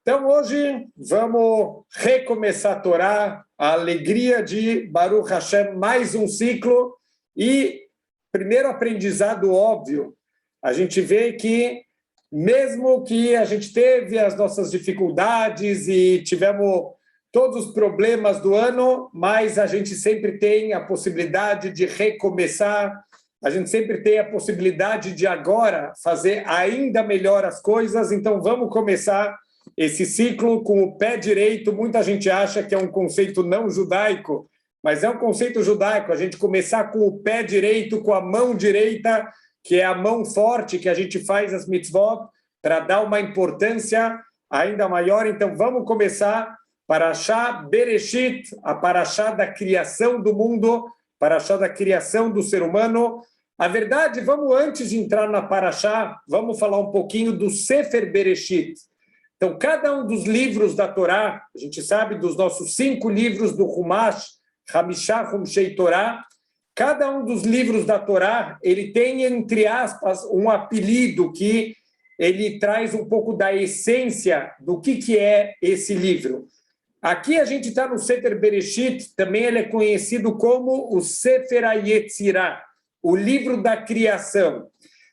Então, hoje, vamos recomeçar a Torá, a alegria de Baruch Hashem, mais um ciclo. E, primeiro aprendizado óbvio, a gente vê que, mesmo que a gente teve as nossas dificuldades e tivemos todos os problemas do ano, mas a gente sempre tem a possibilidade de recomeçar, a gente sempre tem a possibilidade de agora fazer ainda melhor as coisas. Então, vamos começar esse ciclo com o pé direito. Muita gente acha que é um conceito não judaico, mas é um conceito judaico. A gente começar com o pé direito, com a mão direita, que é a mão forte que a gente faz as mitzvot, para dar uma importância ainda maior. Então, vamos começar Parashá Bereshit, a Parashá da criação do mundo, Parashá da criação do ser humano. A verdade, vamos, antes de entrar na Parashá, vamos falar um pouquinho do Sefer Bereshit. Então, cada um dos livros da Torá, a gente sabe dos nossos 5 livros do Humash, Hamishá Humshei Torá, cada um dos livros da Torá, ele tem, entre aspas, um apelido que ele traz um pouco da essência do que é esse livro. Aqui a gente está no Sefer Bereshit, também ele é conhecido como o Sefer HaYetzirah, o livro da criação.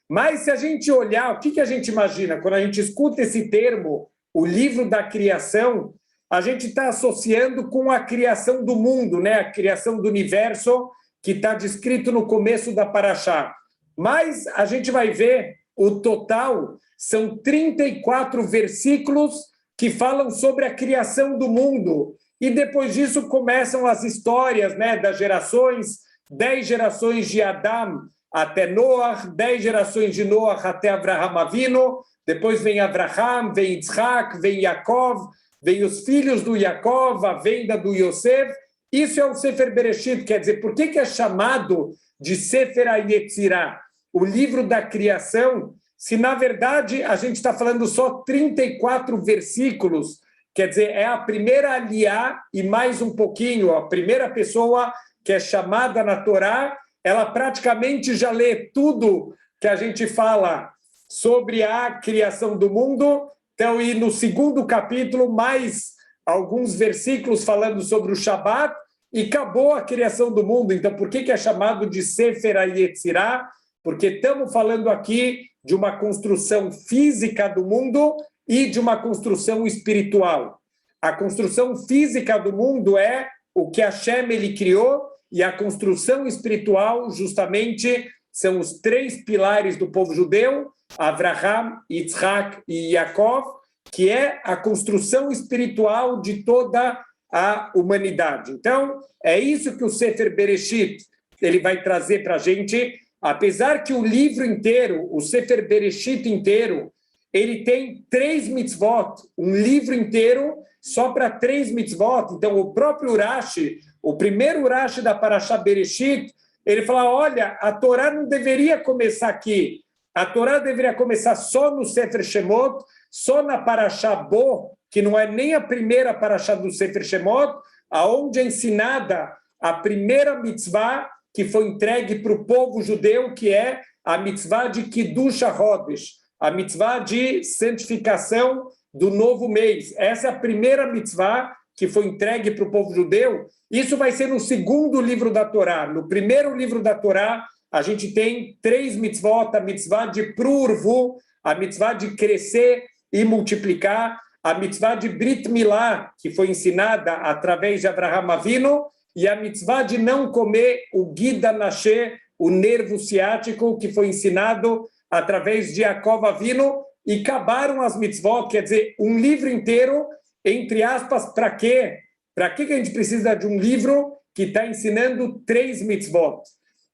Mas se a gente olhar, o que a gente imagina? Quando a gente escuta esse termo, o livro da criação, a gente está associando com a criação do mundo, né? A criação do universo, que está descrito no começo da Parashá. Mas a gente vai ver, o total são 34 versículos que falam sobre a criação do mundo. E depois disso começam as histórias, né, das gerações, 10 gerações de Adam até Noah, 10 gerações de Noah até Avraham Avinu. Depois vem Abraham, vem Yitzhak, vem Yaakov, vem os filhos do Yaakov, a venda do Yosef. Isso é o Sefer Bereshit. Quer dizer, por que é chamado de Sefer HaYetzirah, o livro da criação, se na verdade a gente está falando só 34 versículos? Quer dizer, é a primeira aliá e mais um pouquinho, a primeira pessoa que é chamada na Torá, ela praticamente já lê tudo que a gente fala sobre a criação do mundo. Então, e no segundo capítulo, mais alguns versículos falando sobre o Shabat, e acabou a criação do mundo. Então, por que é chamado de Sefer HaYetzirah? Porque estamos falando aqui de uma construção física do mundo e de uma construção espiritual. A construção física do mundo é o que Hashem ele criou, e a construção espiritual, justamente, são os 3 pilares do povo judeu, Avraham, Yitzhak e Yaakov, que é a construção espiritual de toda a humanidade. Então, é isso que o Sefer Bereshit ele vai trazer para a gente, apesar que o livro inteiro, o Sefer Bereshit inteiro, ele tem 3 mitzvot, um livro inteiro só para 3 mitzvot. Então, o próprio Urashi, o primeiro Urashi da Parashá Bereshit, ele fala, olha, a Torá não deveria começar aqui. A Torá deveria começar só no Sefer Shemot, só na Parashá Bo, que não é nem a primeira Parashá do Sefer Shemot, aonde é ensinada a primeira mitzvah que foi entregue para o povo judeu, que é a mitzvah de Kiddush HaChodesh, a mitzvah de santificação do novo mês. Essa é a primeira mitzvah que foi entregue para o povo judeu. Isso vai ser no segundo livro da Torá. No primeiro livro da Torá, a gente tem 3 mitzvot, a mitzvah de Prurvu, a mitzvah de crescer e multiplicar, a mitzvah de Brit Milá, que foi ensinada através de Avraham Avinu, e a mitzvah de não comer o Gida Nashe, o nervo ciático, que foi ensinado através de Yaakov Avinu, e acabaram as mitzvot. Quer dizer, um livro inteiro, entre aspas, para quê? Para que a gente precisa de um livro que está ensinando 3 mitzvot?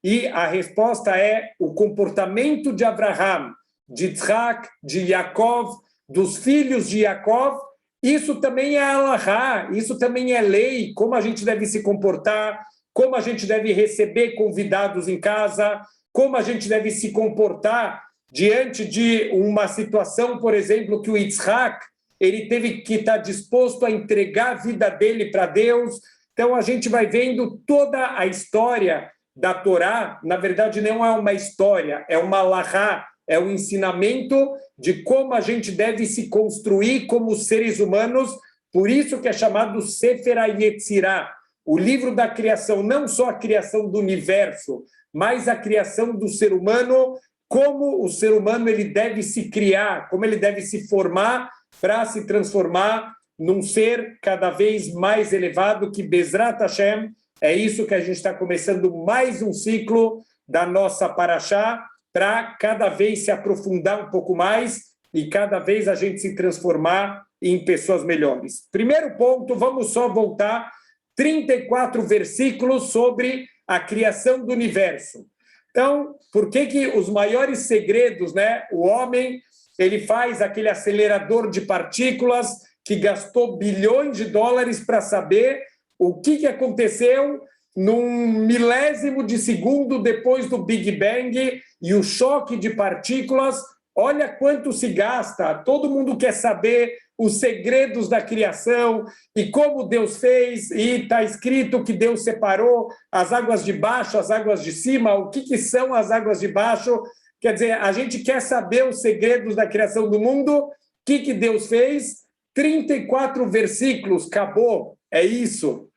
E a resposta é o comportamento de Abraham, de Yitzhak, de Yaakov, dos filhos de Yaakov. Isso também é alahá, isso também é lei, como a gente deve se comportar, como a gente deve receber convidados em casa, como a gente deve se comportar diante de uma situação, por exemplo, que o Yitzhak, ele teve que estar disposto a entregar a vida dele para Deus. Então, a gente vai vendo toda a história da Torá. Na verdade, não é uma história, é uma alahá, é o ensinamento de como a gente deve se construir como seres humanos, por isso que é chamado Sefer HaYetzirah, o livro da criação, não só a criação do universo, mas a criação do ser humano, como o ser humano ele deve se criar, como ele deve se formar para se transformar num ser cada vez mais elevado, que Bezrat Hashem, é isso que a gente está começando mais um ciclo da nossa Parashá, para cada vez se aprofundar um pouco mais e cada vez a gente se transformar em pessoas melhores. Primeiro ponto, vamos só voltar 34 versículos sobre a criação do universo. Então, por que os maiores segredos, né? O homem, ele faz aquele acelerador de partículas que gastou bilhões de dólares para saber o que aconteceu num milésimo de segundo depois do Big Bang e o choque de partículas. Olha quanto se gasta. Todo mundo quer saber os segredos da criação e como Deus fez, e está escrito que Deus separou as águas de baixo, as águas de cima. O que são as águas de baixo? Quer dizer, a gente quer saber os segredos da criação do mundo. O que Deus fez? 34 versículos, acabou, é isso.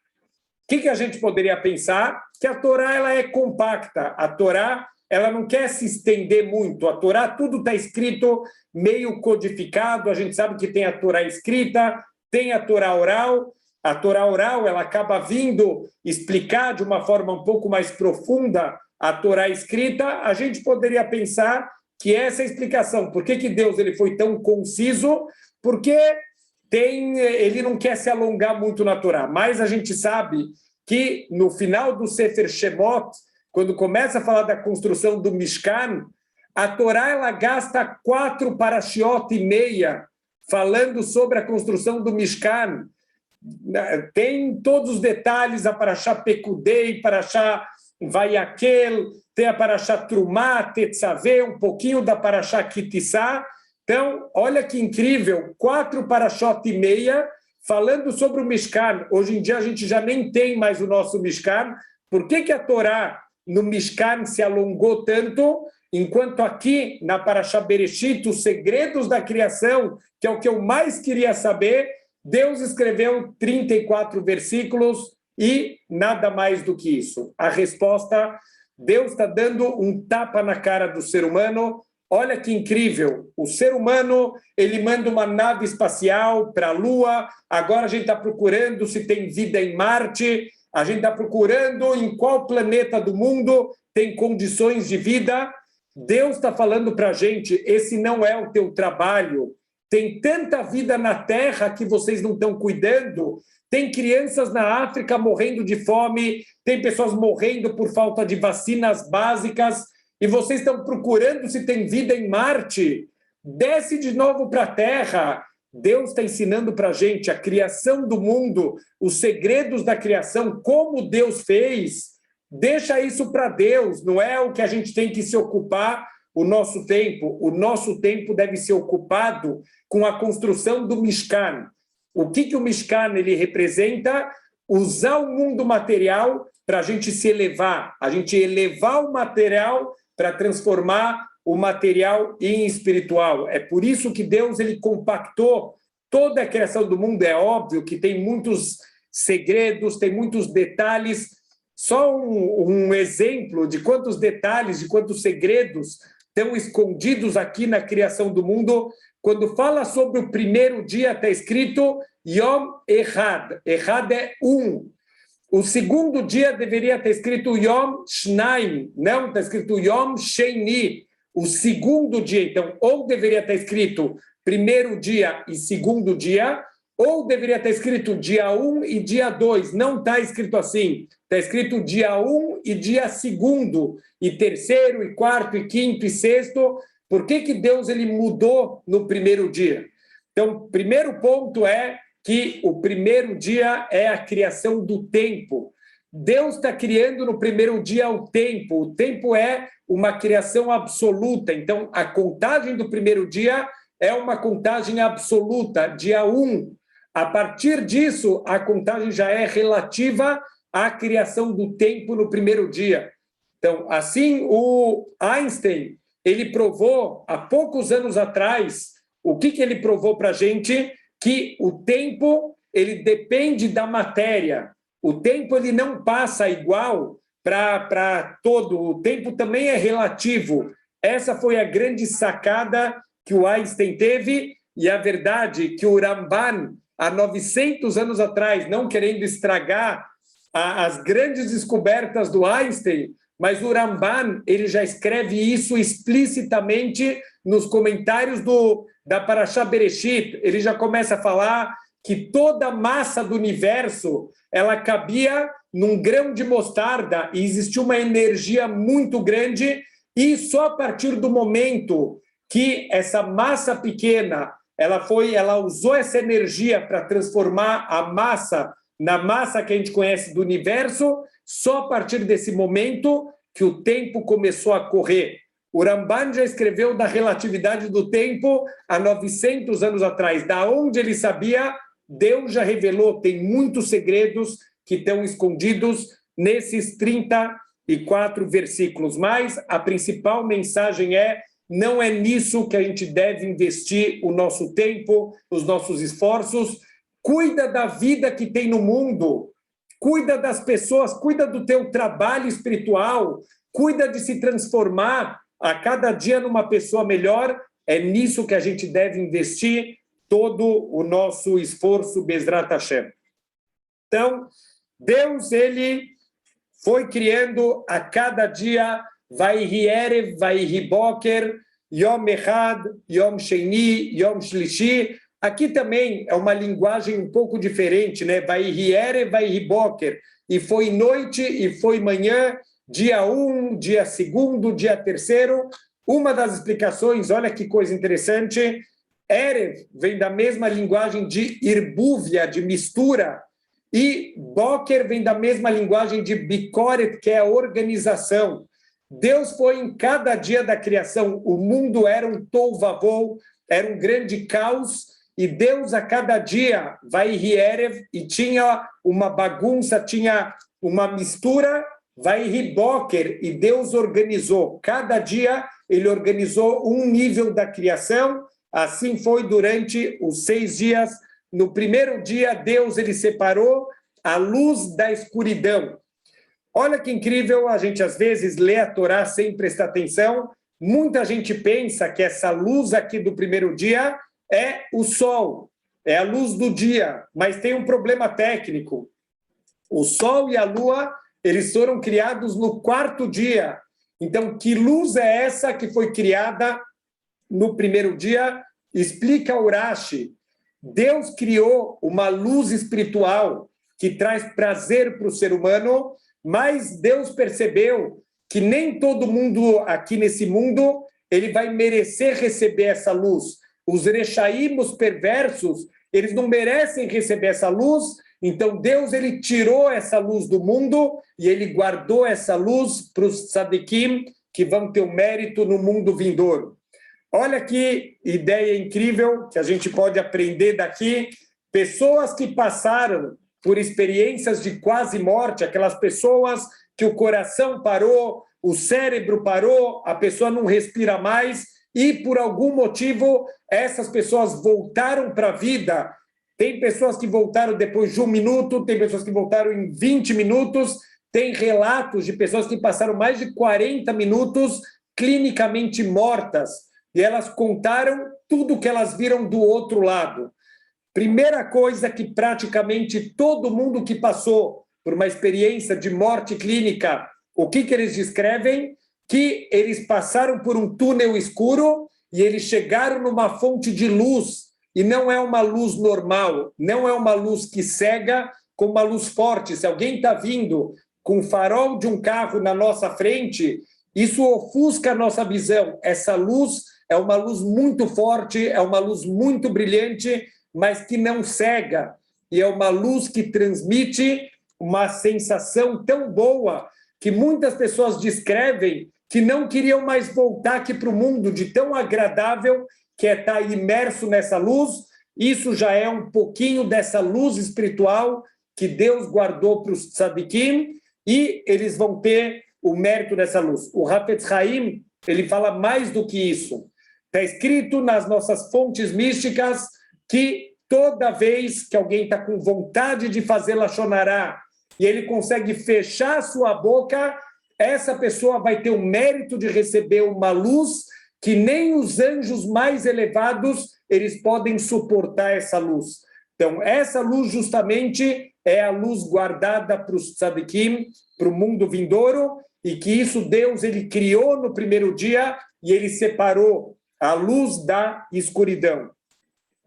O que a gente poderia pensar? Que a Torá ela é compacta, a Torá ela não quer se estender muito, a Torá tudo está escrito meio codificado, a gente sabe que tem a Torá escrita, tem a Torá oral ela acaba vindo explicar de uma forma um pouco mais profunda a Torá escrita. A gente poderia pensar que essa é a explicação, por que Deus ele foi tão conciso, porque ele não quer se alongar muito na Torá, mas a gente sabe que no final do Sefer Shemot, quando começa a falar da construção do Mishkan, a Torá ela gasta 4 parashiot e meia falando sobre a construção do Mishkan. Tem todos os detalhes, a Parashá Pekudei, Parashá Vayakel, tem a Parashá Trumá, Tetzaveh, um pouquinho da Parashá Kitissá. Então, olha que incrível, 4 parashot e meia falando sobre o Mishkan. Hoje em dia a gente já nem tem mais o nosso Mishkan. Por que a Torá no Mishkan se alongou tanto, enquanto aqui na Parashá Bereshit, os segredos da criação, que é o que eu mais queria saber, Deus escreveu 34 versículos e nada mais do que isso. A resposta, Deus está dando um tapa na cara do ser humano. Olha que incrível, o ser humano, ele manda uma nave espacial para a Lua, agora a gente está procurando se tem vida em Marte, a gente está procurando em qual planeta do mundo tem condições de vida. Deus está falando para a gente, esse não é o teu trabalho, tem tanta vida na Terra que vocês não estão cuidando, tem crianças na África morrendo de fome, tem pessoas morrendo por falta de vacinas básicas, e vocês estão procurando se tem vida em Marte. Desce de novo para a Terra. Deus está ensinando para a gente a criação do mundo, os segredos da criação, como Deus fez. Deixa isso para Deus, não é o que a gente tem que se ocupar o nosso tempo. O nosso tempo deve ser ocupado com a construção do Mishkan. O que o Mishkan ele representa? Usar o mundo material para a gente se elevar, a gente elevar o material para transformar o material em espiritual. É por isso que Deus ele compactou toda a criação do mundo. É óbvio que tem muitos segredos, tem muitos detalhes. Só um exemplo de quantos detalhes, de quantos segredos estão escondidos aqui na criação do mundo. Quando fala sobre o primeiro dia, está escrito Yom Echad. Echad é um. O segundo dia deveria estar escrito Yom Shnaim, não está escrito Yom Sheini, o segundo dia. Então, ou deveria estar escrito primeiro dia e segundo dia, ou deveria estar escrito dia 1 e dia 2. Não está escrito assim. Está escrito dia 1 e dia segundo, e terceiro, e quarto, e quinto, e sexto. Por que Deus ele mudou no primeiro dia? Então, o primeiro ponto é que o primeiro dia é a criação do tempo. Deus está criando no primeiro dia o tempo. O tempo é uma criação absoluta. Então, a contagem do primeiro dia é uma contagem absoluta, dia 1. A partir disso, a contagem já é relativa à criação do tempo no primeiro dia. Então, assim, o Einstein, ele provou, há poucos anos atrás, o que ele provou para a gente? Que o tempo, ele depende da matéria. O tempo, ele não passa igual para todo. O tempo também é relativo. Essa foi a grande sacada que o Einstein teve, e a verdade que o Ramban, há 900 anos atrás, não querendo estragar as grandes descobertas do Einstein, mas o Ramban, ele já escreve isso explicitamente nos comentários da Parashá Bereshit. Ele já começa a falar que toda a massa do universo, ela cabia num grão de mostarda, e existia uma energia muito grande, e só a partir do momento que essa massa pequena, ela usou essa energia para transformar a massa na massa que a gente conhece do universo, só a partir desse momento que o tempo começou a correr. O Ramban já escreveu da relatividade do tempo há 900 anos atrás. Da onde ele sabia, Deus já revelou. Tem muitos segredos que estão escondidos nesses 34 versículos. Mas a principal mensagem não é nisso que a gente deve investir o nosso tempo, os nossos esforços. Cuida da vida que tem no mundo, cuida das pessoas, cuida do teu trabalho espiritual, cuida de se transformar a cada dia numa pessoa melhor. É nisso que a gente deve investir todo o nosso esforço, Bezrat Hashem. Então, Deus, ele foi criando a cada dia, Vaihi Erev, Vaihi Boker, Yom Echad, Yom Sheni, Yom Shlishi. Aqui também é uma linguagem um pouco diferente, né? Vaihi Erev, Vaihi Boker. E foi noite e foi manhã, dia 1, dia 2, dia 3. Uma das explicações, olha que coisa interessante, Erev vem da mesma linguagem de irbúvia, de mistura, e Boker vem da mesma linguagem de Bikoret, que é a organização. Deus foi em cada dia da criação, o mundo era um tohu-vavohu, era um grande caos, e Deus a cada dia Vaihi Erev, e tinha uma bagunça, tinha uma mistura, Vaihi Boker, e Deus organizou. Cada dia ele organizou um nível da criação. Assim foi durante os 6 dias. No primeiro dia, Deus ele separou a luz da escuridão. Olha que incrível, a gente às vezes lê a Torá sem prestar atenção. Muita gente pensa que essa luz aqui do primeiro dia é o sol, é a luz do dia, mas tem um problema técnico. O sol e a lua, eles foram criados no 4º dia. Então, que luz é essa que foi criada no primeiro dia? Explica o Rashi. Deus criou uma luz espiritual que traz prazer para o ser humano, mas Deus percebeu que nem todo mundo aqui nesse mundo ele vai merecer receber essa luz. Os rechaim, os perversos, eles não merecem receber essa luz, então Deus ele tirou essa luz do mundo e ele guardou essa luz para os tzadikim que vão ter o mérito no mundo vindouro. Olha que ideia incrível que a gente pode aprender daqui. Pessoas que passaram por experiências de quase morte, aquelas pessoas que o coração parou, o cérebro parou, a pessoa não respira mais, e por algum motivo essas pessoas voltaram para a vida. Tem pessoas que voltaram depois de 1 minuto, tem pessoas que voltaram em 20 minutos, tem relatos de pessoas que passaram mais de 40 minutos clinicamente mortas, e elas contaram tudo o que elas viram do outro lado. Primeira coisa que praticamente todo mundo que passou por uma experiência de morte clínica, o que eles descrevem? Que eles passaram por um túnel escuro e eles chegaram numa fonte de luz, e não é uma luz normal, não é uma luz que cega como uma luz forte. Se alguém está vindo com o farol de um carro na nossa frente, isso ofusca a nossa visão. Essa luz é uma luz muito forte, é uma luz muito brilhante, mas que não cega, e é uma luz que transmite uma sensação tão boa que muitas pessoas descrevem que não queriam mais voltar aqui para o mundo, de tão agradável que é estar imerso nessa luz. Isso já é um pouquinho dessa luz espiritual que Deus guardou para os tzadikim, e eles vão ter o mérito dessa luz. O Hafetz Haim, ele fala mais do que isso. Está escrito nas nossas fontes místicas que toda vez que alguém está com vontade de fazer Lashon Hará e ele consegue fechar a sua boca, essa pessoa vai ter o mérito de receber uma luz que nem os anjos mais elevados eles podem suportar essa luz. Então, essa luz justamente é a luz guardada para os tzadikim, para o mundo vindouro, e que isso Deus ele criou no primeiro dia e ele separou a luz da escuridão.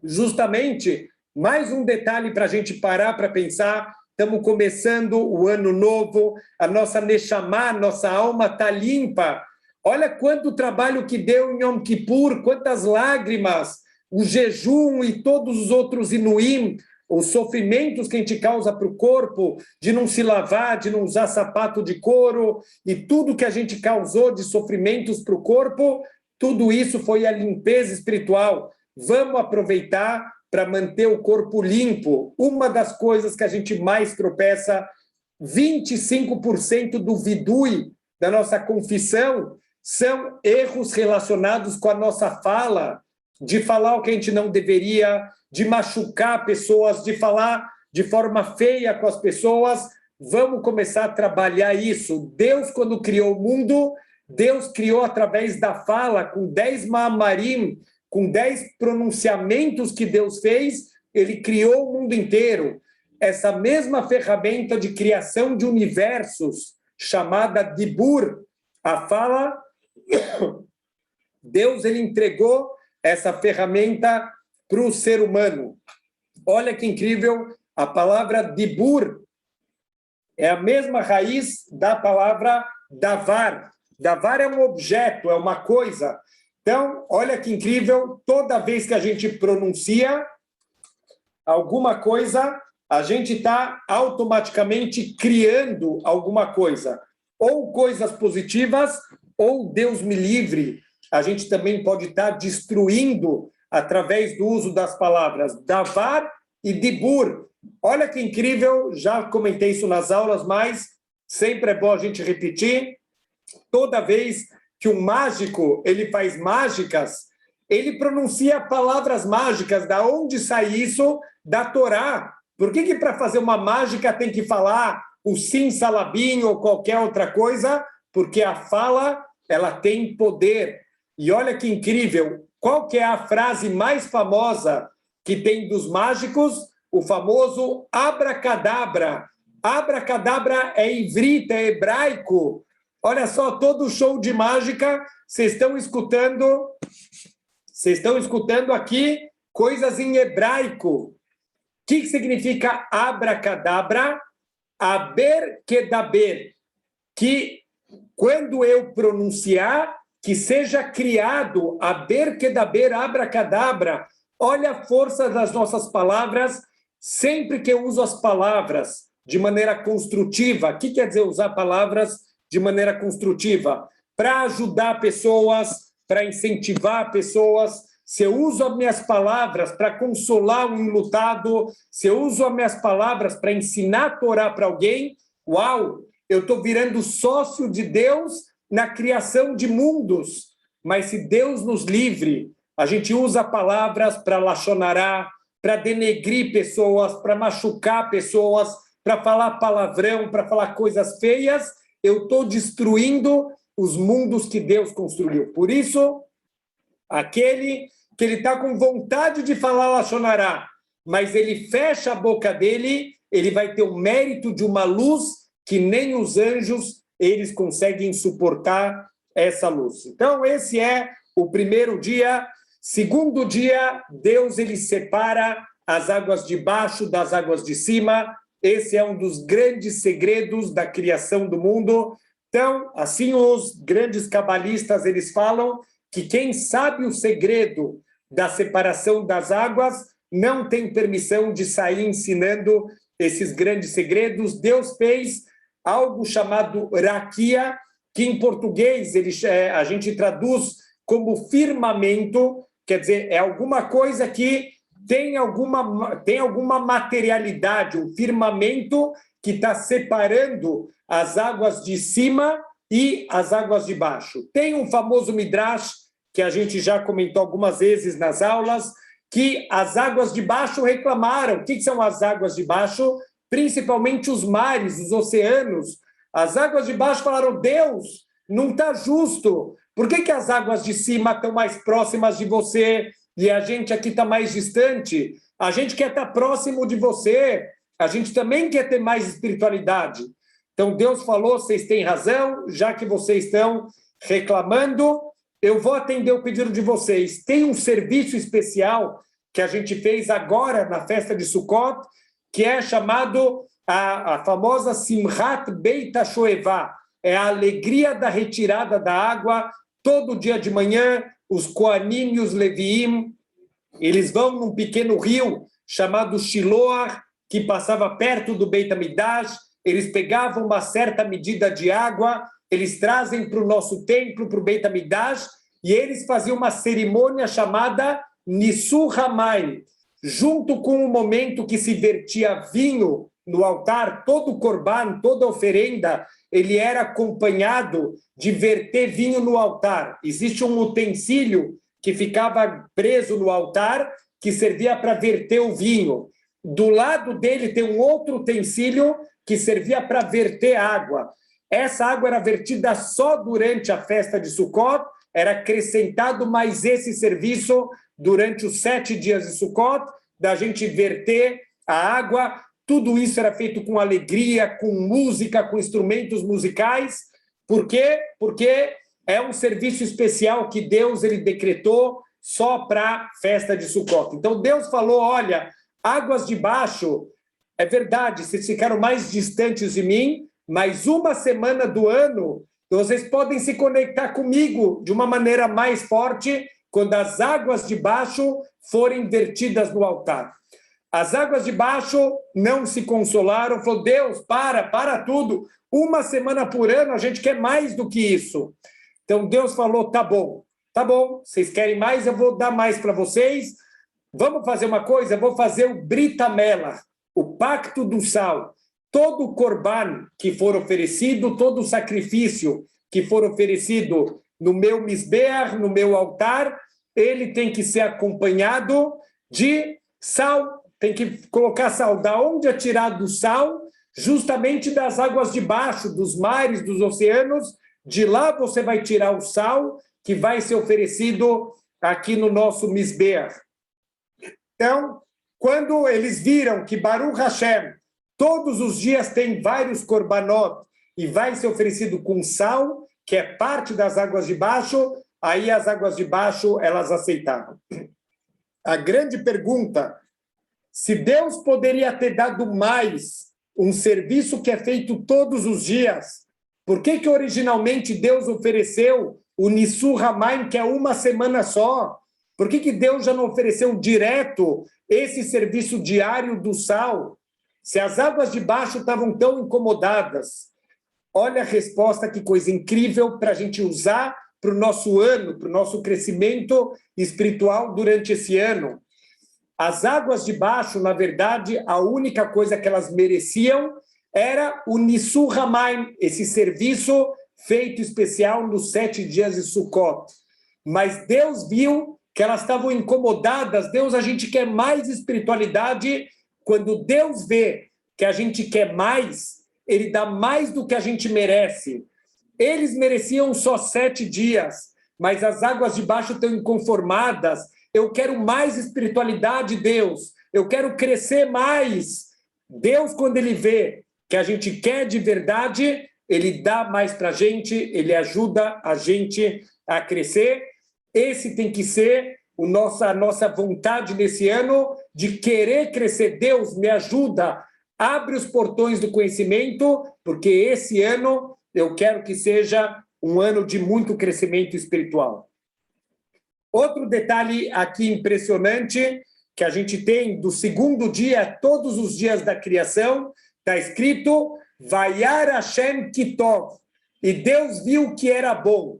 Justamente, mais um detalhe para a gente parar para pensar, estamos começando o ano novo, a nossa Neshama, nossa alma está limpa. Olha quanto trabalho que deu em Yom Kippur, quantas lágrimas, o jejum e todos os outros inuim, os sofrimentos que a gente causa para o corpo, de não se lavar, de não usar sapato de couro, e tudo que a gente causou de sofrimentos para o corpo, tudo isso foi a limpeza espiritual. Vamos aproveitar para manter o corpo limpo. Uma das coisas que a gente mais tropeça, 25% do vidui da nossa confissão são erros relacionados com a nossa fala, de falar o que a gente não deveria, de machucar pessoas, de falar de forma feia com as pessoas. Vamos começar a trabalhar isso. Deus, quando criou o mundo, Deus criou através da fala, com 10 ma'amarim, com 10 pronunciamentos que Deus fez, ele criou o mundo inteiro. Essa mesma ferramenta de criação de universos, chamada Dibur, a fala, Deus ele entregou essa ferramenta para o ser humano. Olha que incrível, a palavra Dibur é a mesma raiz da palavra Davar. Davar é um objeto, é uma coisa. Então, olha que incrível, toda vez que a gente pronuncia alguma coisa, a gente está automaticamente criando alguma coisa. Ou coisas positivas, ou Deus me livre, a gente também pode estar destruindo através do uso das palavras Davar e Dibur. Olha que incrível, já comentei isso nas aulas, mas sempre é bom a gente repetir. Toda vez que um mágico ele faz mágicas, ele pronuncia palavras mágicas. Da onde sai isso? Da Torá. Por que para fazer uma mágica tem que falar o sim salabim ou qualquer outra coisa? Porque a fala ela tem poder. E olha que incrível, qual que é a frase mais famosa que tem dos mágicos? O famoso abracadabra. Abracadabra é ivrita, é hebraico. Olha só, todo show de mágica, vocês estão escutando aqui coisas em hebraico. O que significa abracadabra? Aber-kedaber, que quando eu pronunciar, que seja criado, aber-kedaber, abracadabra. Olha a força das nossas palavras, sempre que eu uso as palavras de maneira construtiva. O que quer dizer usar palavras de maneira construtiva? Para ajudar pessoas, para incentivar pessoas. Se eu uso as minhas palavras para consolar um enlutado, se eu uso as minhas palavras para ensinar a Torá para alguém, uau, eu estou virando sócio de Deus na criação de mundos. Mas se Deus nos livre, a gente usa palavras para Lashon Hará, para denegrir pessoas, para machucar pessoas, para falar palavrão, para falar coisas feias, eu estou destruindo os mundos que Deus construiu. Por isso, aquele que ele está com vontade de falar Lashon Hará, mas ele fecha a boca dele, ele vai ter o mérito de uma luz que nem os anjos eles conseguem suportar essa luz. Então, esse é o primeiro dia. Segundo dia, Deus ele separa as águas de baixo das águas de cima. Esse é um dos grandes segredos da criação do mundo. Então, assim os grandes cabalistas eles falam que quem sabe o segredo da separação das águas não tem permissão de sair ensinando esses grandes segredos. Deus fez algo chamado raquia, que em português a gente traduz como firmamento, quer dizer, é alguma coisa que tem alguma materialidade, um firmamento que está separando as águas de cima e as águas de baixo. Tem um famoso Midrash, que a gente já comentou algumas vezes nas aulas, que as águas de baixo reclamaram. O que são as águas de baixo? Principalmente os mares, os oceanos. As águas de baixo falaram, Deus, não está justo. Por que as águas de cima estão mais próximas de você e a gente aqui está mais distante? A gente quer estar próximo de você, a gente também quer ter mais espiritualidade. Então Deus falou, vocês têm razão, já que vocês estão reclamando, eu vou atender o pedido de vocês. Tem um serviço especial que a gente fez agora na festa de Sukkot, que é chamado a famosa Simchat Beit HaShoevah, é a alegria da retirada da água. Todo dia de manhã, os Kohanim e os Leviim, eles vão num pequeno rio chamado Shiloah, que passava perto do Beit HaMikdash, eles pegavam uma certa medida de água, eles trazem para o nosso templo, para o Beit HaMikdash, e eles faziam uma cerimônia chamada Nisuh HaMayim, junto com o momento que se vertia vinho no altar, todo o korban, toda a oferenda, ele era acompanhado de verter vinho no altar. Existe um utensílio que ficava preso no altar, que servia para verter o vinho. Do lado dele tem um outro utensílio que servia para verter água. Essa água era vertida só durante a festa de Sukkot, era acrescentado mais esse serviço durante os 7 dias de Sukkot, da gente verter a água. Tudo isso era feito com alegria, com música, com instrumentos musicais. Por quê? Porque é um serviço especial que Deus ele decretou só para a festa de Sukkot. Então Deus falou, olha, águas de baixo, é verdade, vocês ficaram mais distantes de mim, mas uma semana do ano, vocês podem se conectar comigo de uma maneira mais forte quando as águas de baixo forem vertidas no altar. As águas de baixo não se consolaram, falou, Deus, para tudo, uma semana por ano, a gente quer mais do que isso. Então Deus falou, tá bom, vocês querem mais, eu vou dar mais para vocês, vamos fazer uma coisa, eu vou fazer o Brit HaMelach, o pacto do sal. Todo o korban que for oferecido, todo o sacrifício que for oferecido no meu misbeach, no meu altar, ele tem que ser acompanhado de sal, tem que colocar sal. Da onde é tirado o sal? Justamente das águas de baixo, dos mares, dos oceanos. De lá você vai tirar o sal que vai ser oferecido aqui no nosso misbeach. Então, quando eles viram que Baruch Hashem, todos os dias tem vários korbanot e vai ser oferecido com sal, que é parte das águas de baixo, aí as águas de baixo elas aceitaram. A grande pergunta, se Deus poderia ter dado mais um serviço que é feito todos os dias, por que originalmente Deus ofereceu o Nisuh HaMayim, que é uma semana só? Por que Deus já não ofereceu direto esse serviço diário do sal? Se as águas de baixo estavam tão incomodadas, olha a resposta, que coisa incrível para a gente usar para o nosso ano, para o nosso crescimento espiritual durante esse ano. As águas de baixo, na verdade, a única coisa que elas mereciam era o Nisuh HaMayim, esse serviço feito especial nos 7 dias de Sukkot. Mas Deus viu que elas estavam incomodadas. Deus, a gente quer mais espiritualidade. Quando Deus vê que a gente quer mais, ele dá mais do que a gente merece. Eles mereciam só 7 dias, mas as águas de baixo estão inconformadas. Eu quero mais espiritualidade, Deus. Eu quero crescer mais. Deus, quando ele vê que a gente quer de verdade, ele dá mais para a gente, ele ajuda a gente a crescer. Esse tem que ser a nossa vontade nesse ano, de querer crescer. Deus, me ajuda, abre os portões do conhecimento, porque esse ano eu quero que seja um ano de muito crescimento espiritual. Outro detalhe aqui impressionante, que a gente tem do segundo dia, todos os dias da criação, está escrito, Vayar Hashem Kitov, e Deus viu que era bom.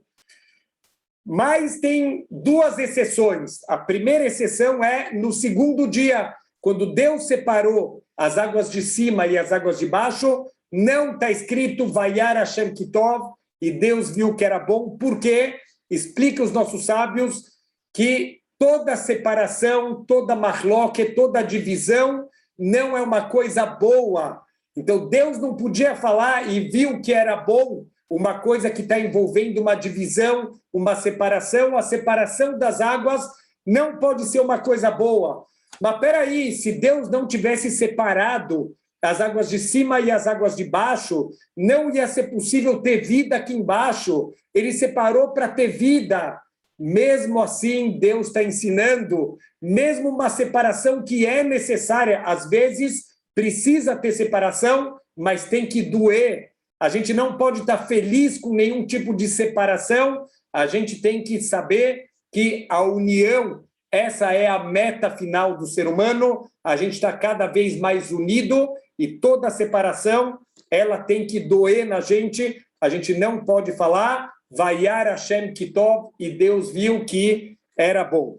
Mas tem 2 exceções. A primeira exceção é no segundo dia, quando Deus separou as águas de cima e as águas de baixo, não está escrito Vayar Hashem Kitov, e Deus viu que era bom, porque explica os nossos sábios que toda separação, toda marloque, toda divisão não é uma coisa boa. Então Deus não podia falar e viu que era bom uma coisa que está envolvendo uma divisão, uma separação. A separação das águas não pode ser uma coisa boa. Mas peraí, se Deus não tivesse separado as águas de cima e as águas de baixo, não ia ser possível ter vida aqui embaixo. Ele separou para ter vida. Mesmo assim, Deus está ensinando, mesmo uma separação que é necessária, às vezes precisa ter separação, mas tem que doer. A gente não pode estar feliz com nenhum tipo de separação, a gente tem que saber que a união, essa é a meta final do ser humano, a gente está cada vez mais unido e toda separação, ela tem que doer na gente, a gente não pode falar, Vayar Hashem Kitov, e Deus viu que era bom.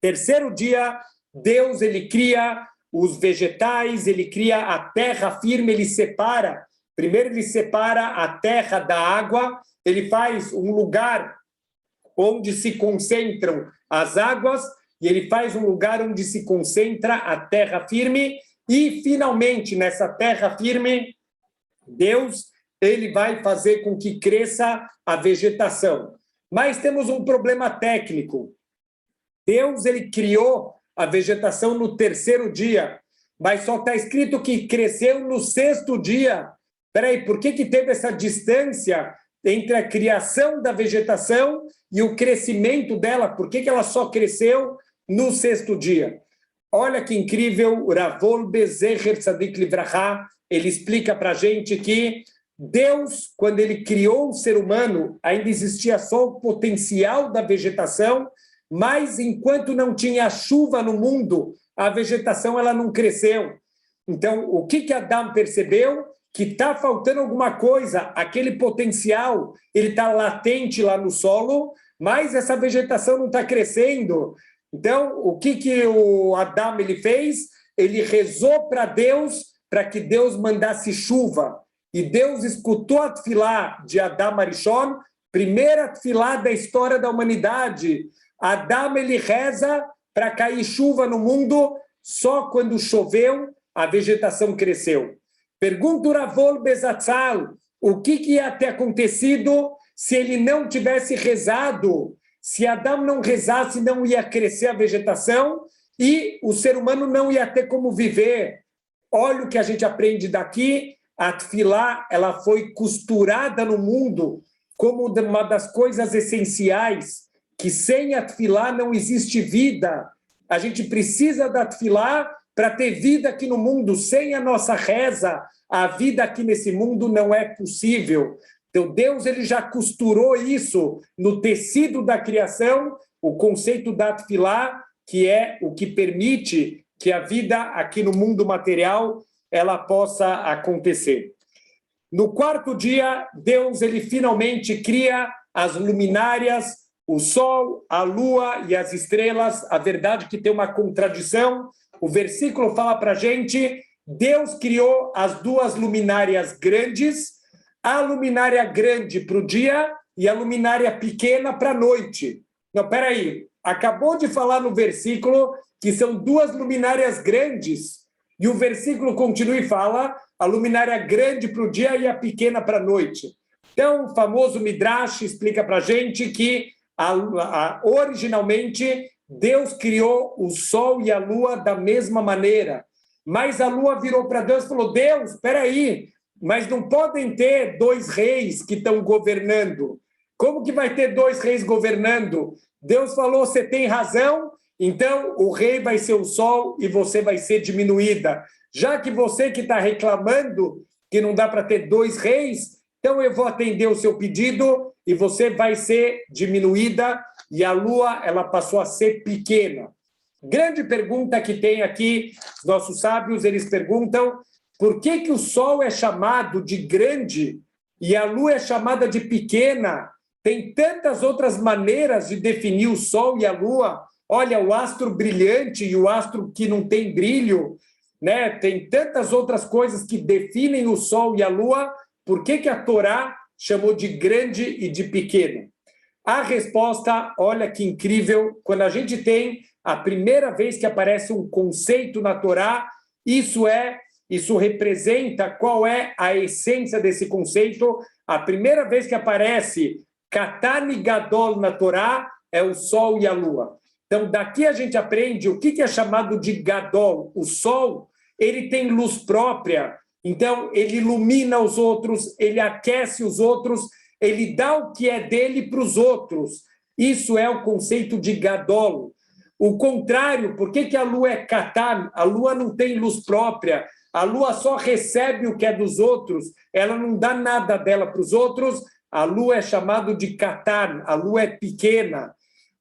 Terceiro dia, Deus ele cria os vegetais, ele cria a terra firme, ele separa. Primeiro ele separa a terra da água, ele faz um lugar onde se concentram as águas, e ele faz um lugar onde se concentra a terra firme, e finalmente nessa terra firme, Deus ele vai fazer com que cresça a vegetação. Mas temos um problema técnico. Deus ele criou a vegetação no terceiro dia, mas só está escrito que cresceu no sexto dia. Espera aí, por que teve essa distância entre a criação da vegetação e o crescimento dela? Por que ela só cresceu no sexto dia? Olha que incrível, Rav Wolbe Zecher Tzadik Livracha, ele explica para a gente que Deus, quando ele criou o ser humano, ainda existia só o potencial da vegetação, mas enquanto não tinha chuva no mundo, a vegetação ela não cresceu. Então, o que Adão percebeu? Que está faltando alguma coisa, aquele potencial, ele está latente lá no solo, mas essa vegetação não está crescendo. Então, o que o Adão ele fez? Ele rezou para Deus, para que Deus mandasse chuva. E Deus escutou a tefilá de Adam Arishon, primeira tefilá da história da humanidade. Adam ele reza para cair chuva no mundo, só quando choveu, a vegetação cresceu. Pergunta o Rav Wolbe Zatzal, o que ia ter acontecido se ele não tivesse rezado? Se Adam não rezasse, não ia crescer a vegetação e o ser humano não ia ter como viver. Olha o que a gente aprende daqui. A tefilá, ela foi costurada no mundo como uma das coisas essenciais, que sem a tefilá não existe vida. A gente precisa da tefilá para ter vida aqui no mundo. Sem a nossa reza, a vida aqui nesse mundo não é possível. Então, Deus ele já costurou isso no tecido da criação, o conceito da tefilá, que é o que permite que a vida aqui no mundo material ela possa acontecer. No quarto dia, Deus ele finalmente cria as luminárias, o sol, a lua e as estrelas. A verdade é que tem uma contradição. O versículo fala para a gente, Deus criou as duas luminárias grandes, a luminária grande para o dia e a luminária pequena para a noite. Não, peraí, acabou de falar no versículo que são duas luminárias grandes, e o versículo continua e fala a luminária grande para o dia e a pequena para a noite. Então, o famoso Midrash explica para a gente que originalmente Deus criou o sol e a lua da mesma maneira, mas a lua virou para Deus e falou, Deus, espera aí, mas não podem ter dois reis que estão governando. Como que vai ter dois reis governando? Deus falou, você tem razão, então o rei vai ser o sol e você vai ser diminuída. Já que você que está reclamando que não dá para ter dois reis, então eu vou atender o seu pedido e você vai ser diminuída e a lua ela passou a ser pequena. Grande pergunta que tem aqui, os nossos sábios, eles perguntam por que o sol é chamado de grande e a lua é chamada de pequena? Tem tantas outras maneiras de definir o sol e a lua. Olha, o astro brilhante e o astro que não tem brilho, né? Tem tantas outras coisas que definem o sol e a lua. Por que a Torá chamou de grande e de pequeno? A resposta, olha que incrível, quando a gente tem a primeira vez que aparece um conceito na Torá, isso representa qual é a essência desse conceito. A primeira vez que aparece Katan e Gadol na Torá é o Sol e a Lua. Então, daqui a gente aprende o que é chamado de Gadol. O Sol, ele tem luz própria, então ele ilumina os outros, ele aquece os outros, ele dá o que é dele para os outros. Isso é o conceito de Gadol. O contrário, por que a Lua é Katan? A Lua não tem luz própria, a Lua só recebe o que é dos outros, ela não dá nada dela para os outros. A Lua é chamado de Katan, a Lua é pequena.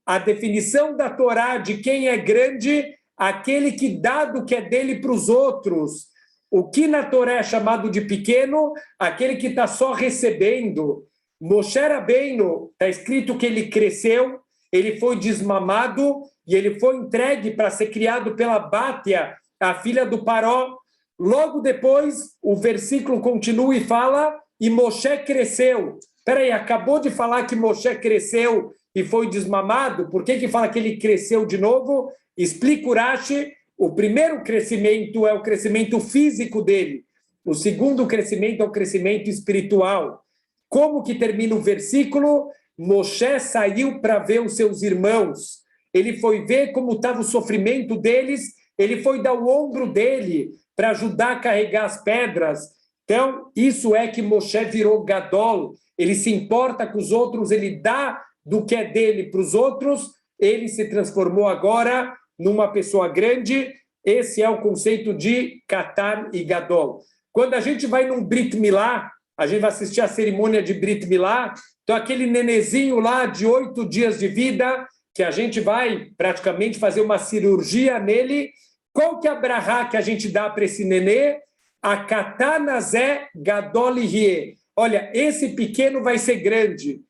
A definição da Torá de quem é grande, aquele que dá do que é dele para os outros. O que na Torá é chamado de pequeno, aquele que está só recebendo. Moshe Rabbeinu, está escrito que ele cresceu, ele foi desmamado e ele foi entregue para ser criado pela Bátia, a filha do Paró. Logo depois, o versículo continua e fala, e Moshe cresceu. Espera aí, acabou de falar que Moshe cresceu e foi desmamado? Por que fala que ele cresceu de novo? Explica o Rashi, o primeiro crescimento é o crescimento físico dele, o segundo crescimento é o crescimento espiritual. Como que termina o versículo? Moshe saiu para ver os seus irmãos, ele foi ver como estava o sofrimento deles, ele foi dar o ombro dele para ajudar a carregar as pedras. Então, isso é que Moshe virou Gadol, ele se importa com os outros, ele dá do que é dele para os outros, ele se transformou agora numa pessoa grande. Esse é o conceito de Katan e Gadol. Quando a gente vai num Brit Milá, a gente vai assistir a cerimônia de Brit Milá, então aquele nenezinho lá de 8 dias de vida, que a gente vai praticamente fazer uma cirurgia nele, qual que é a brahá que a gente dá para esse nenê? A Katanazé Gadol Yeh. Olha, esse pequeno vai ser grande.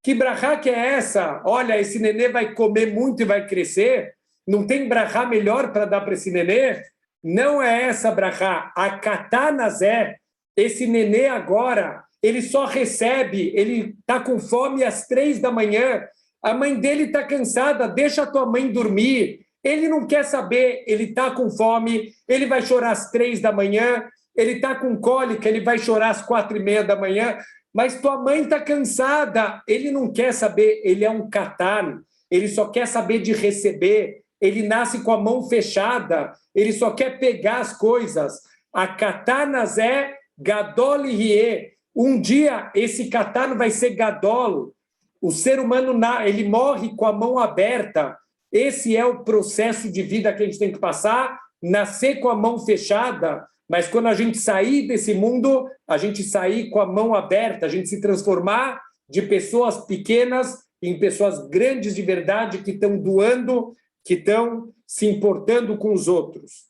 Que brahá que é essa? Olha, esse nenê vai comer muito e vai crescer? Não tem brahá melhor para dar para esse nenê? Não é essa brahá. A Katanazé, esse nenê agora, ele só recebe, ele está com fome às 3 da manhã, a mãe dele está cansada, deixa a tua mãe dormir. Ele não quer saber, ele está com fome, ele vai chorar às 3 da manhã, ele está com cólica, ele vai chorar às 4:30 da manhã, mas tua mãe está cansada, ele não quer saber, ele é um Katan, ele só quer saber de receber, ele nasce com a mão fechada, ele só quer pegar as coisas. A Katanazé Gadol Yeh. Um dia esse Katan vai ser Gadol, o ser humano ele morre com a mão aberta. Esse é o processo de vida que a gente tem que passar, nascer com a mão fechada, mas quando a gente sair desse mundo, a gente sair com a mão aberta, a gente se transformar de pessoas pequenas em pessoas grandes de verdade, que estão doando, que estão se importando com os outros.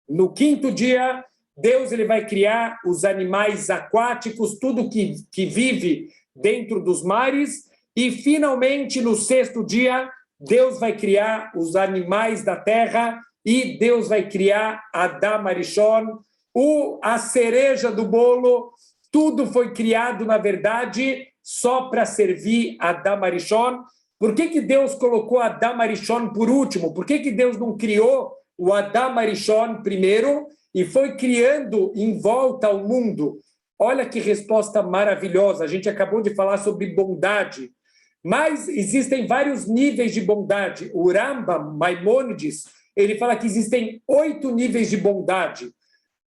No 5º dia, Deus ele vai criar os animais aquáticos, tudo que vive dentro dos mares, e finalmente, no 6º dia, Deus vai criar os animais da terra e Deus vai criar Adam Arishon, a cereja do bolo. Tudo foi criado, na verdade, só para servir Adam Arishon. Por que Deus colocou Adam Arishon por último? Por que Deus não criou o Adam Arishon primeiro e foi criando em volta ao mundo? Olha que resposta maravilhosa. A gente acabou de falar sobre bondade. Mas existem vários níveis de bondade. O Rambam, Maimônides, ele fala que existem 8 níveis de bondade.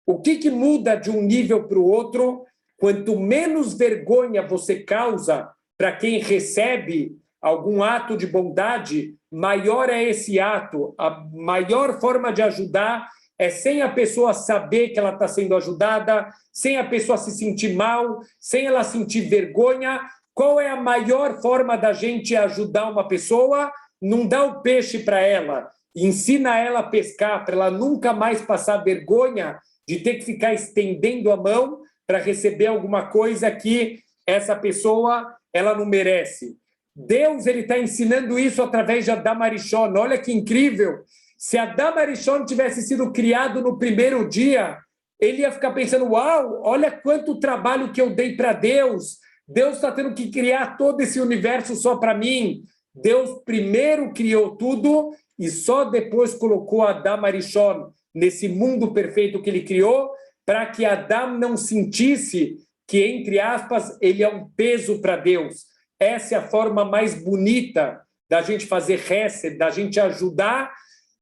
O que muda de um nível para o outro? Quanto menos vergonha você causa para quem recebe algum ato de bondade, maior é esse ato. A maior forma de ajudar é sem a pessoa saber que ela está sendo ajudada, sem a pessoa se sentir mal, sem ela sentir vergonha. Qual é a maior forma da gente ajudar uma pessoa? Não dá o peixe para ela, ensina ela a pescar, para ela nunca mais passar vergonha de ter que ficar estendendo a mão para receber alguma coisa que essa pessoa ela não merece. Deus ele está ensinando isso através de Adam Arishon. Olha que incrível! Se Adam Arishon tivesse sido criado no primeiro dia, ele ia ficar pensando, uau, olha quanto trabalho que eu dei para Deus, Deus está tendo que criar todo esse universo só para mim. Deus primeiro criou tudo e só depois colocou Adam Arishon nesse mundo perfeito que ele criou, para que Adam não sentisse que, entre aspas, ele é um peso para Deus. Essa é a forma mais bonita da gente fazer hesed, da gente ajudar.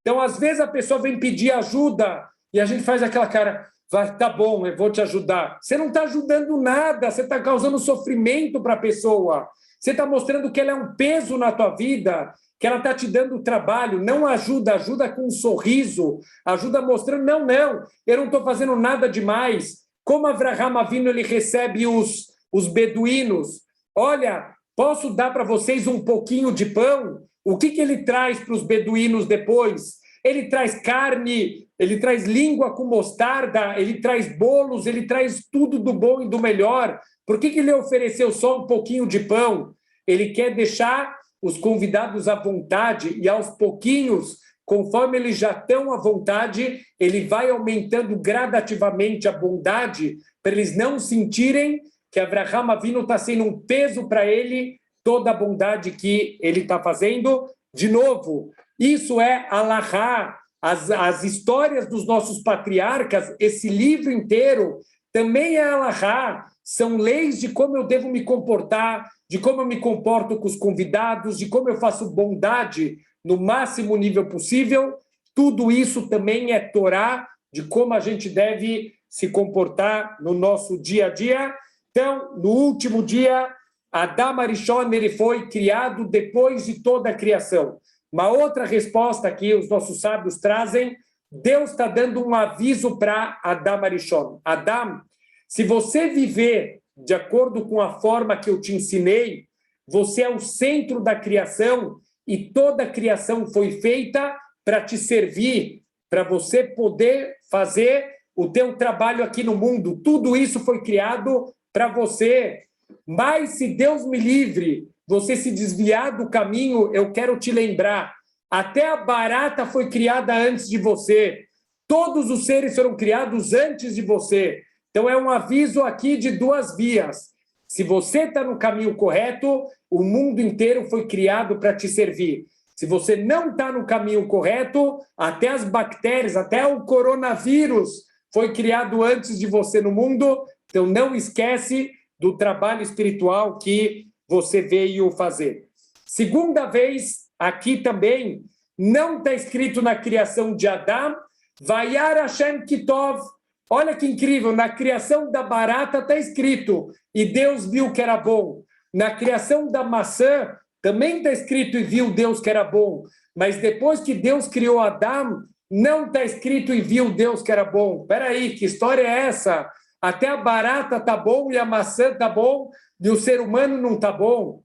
Então, às vezes, a pessoa vem pedir ajuda e a gente faz aquela cara, vai, tá bom, eu vou te ajudar. Você não está ajudando nada, você está causando sofrimento para a pessoa. Você está mostrando que ela é um peso na tua vida, que ela está te dando trabalho. Não ajuda, ajuda com um sorriso, ajuda mostrando, não, eu não estou fazendo nada demais. Como Avraham Avinu, ele recebe os beduínos. Olha, posso dar para vocês um pouquinho de pão? O que ele traz para os beduínos depois? Ele traz carne, ele traz língua com mostarda, ele traz bolos, ele traz tudo do bom e do melhor. Por que ele ofereceu só um pouquinho de pão? Ele quer deixar os convidados à vontade e aos pouquinhos, conforme eles já estão à vontade, ele vai aumentando gradativamente a bondade para eles não sentirem que Avraham Avinu está sendo um peso para ele, toda a bondade que ele está fazendo. De novo, isso é Alahá, as histórias dos nossos patriarcas, esse livro inteiro também é Alahá, são leis de como eu devo me comportar, de como eu me comporto com os convidados, de como eu faço bondade no máximo nível possível. Tudo isso também é Torá, de como a gente deve se comportar no nosso dia a dia. Então, no último dia, Adam Arishon, ele foi criado depois de toda a criação. Uma outra resposta que os nossos sábios trazem, Deus está dando um aviso para Adam Arishon. Adam, se você viver de acordo com a forma que eu te ensinei, você é o centro da criação e toda a criação foi feita para te servir, para você poder fazer o teu trabalho aqui no mundo. Tudo isso foi criado para você. Mas se Deus me livre, você se desviar do caminho, eu quero te lembrar, até a barata foi criada antes de você. Todos os seres foram criados antes de você. Então é um aviso aqui de duas vias. Se você está no caminho correto, o mundo inteiro foi criado para te servir. Se você não está no caminho correto, até as bactérias, até o coronavírus foi criado antes de você no mundo. Então não esquece do trabalho espiritual que você veio fazer. Segunda vez, aqui também, não está escrito na criação de Adam, Vayar Hashem Kitov. Olha que incrível, na criação da barata está escrito, e Deus viu que era bom. Na criação da maçã, também está escrito, e viu Deus que era bom. Mas depois que Deus criou Adam, não está escrito, e viu Deus que era bom. Espera aí, que história é essa? Até a barata está bom, e a maçã está bom, e o ser humano não está bom.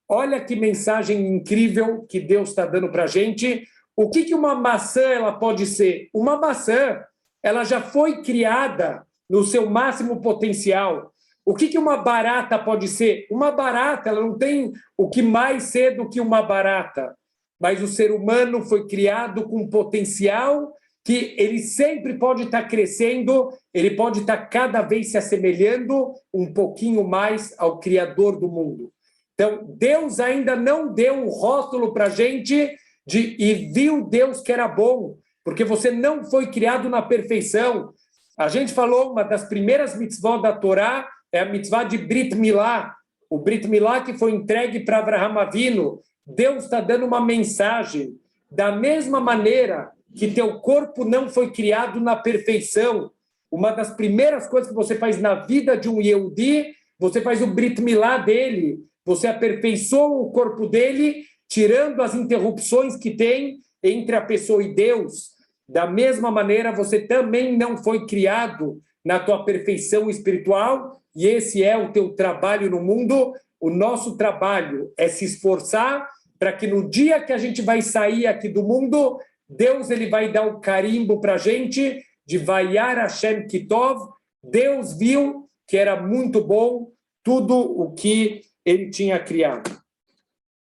Olha que mensagem incrível que Deus está dando para a gente. O que uma maçã ela pode ser? Uma maçã, ela já foi criada no seu máximo potencial. O que uma barata pode ser? Uma barata, ela não tem o que mais ser do que uma barata. Mas o ser humano foi criado com potencial que ele sempre pode estar crescendo, ele pode estar cada vez se assemelhando um pouquinho mais ao Criador do mundo. Então, Deus ainda não deu um rótulo para a gente de e viu Deus que era bom, porque você não foi criado na perfeição. A gente falou, uma das primeiras mitzvot da Torá é a mitzvah de Brit Milá, o Brit Milá que foi entregue para Avraham Avinu. Deus está dando uma mensagem, da mesma maneira que teu corpo não foi criado na perfeição. Uma das primeiras coisas que você faz na vida de um Yehudi, você faz o Brit Milá dele, você aperfeiçoa o corpo dele, tirando as interrupções que tem entre a pessoa e Deus. Da mesma maneira, você também não foi criado na tua perfeição espiritual, e esse é o teu trabalho no mundo. O nosso trabalho é se esforçar para que no dia que a gente vai sair aqui do mundo, Deus ele vai dar o carimbo para a gente de Vayar Hashem Kitov. Deus viu que era muito bom tudo o que ele tinha criado.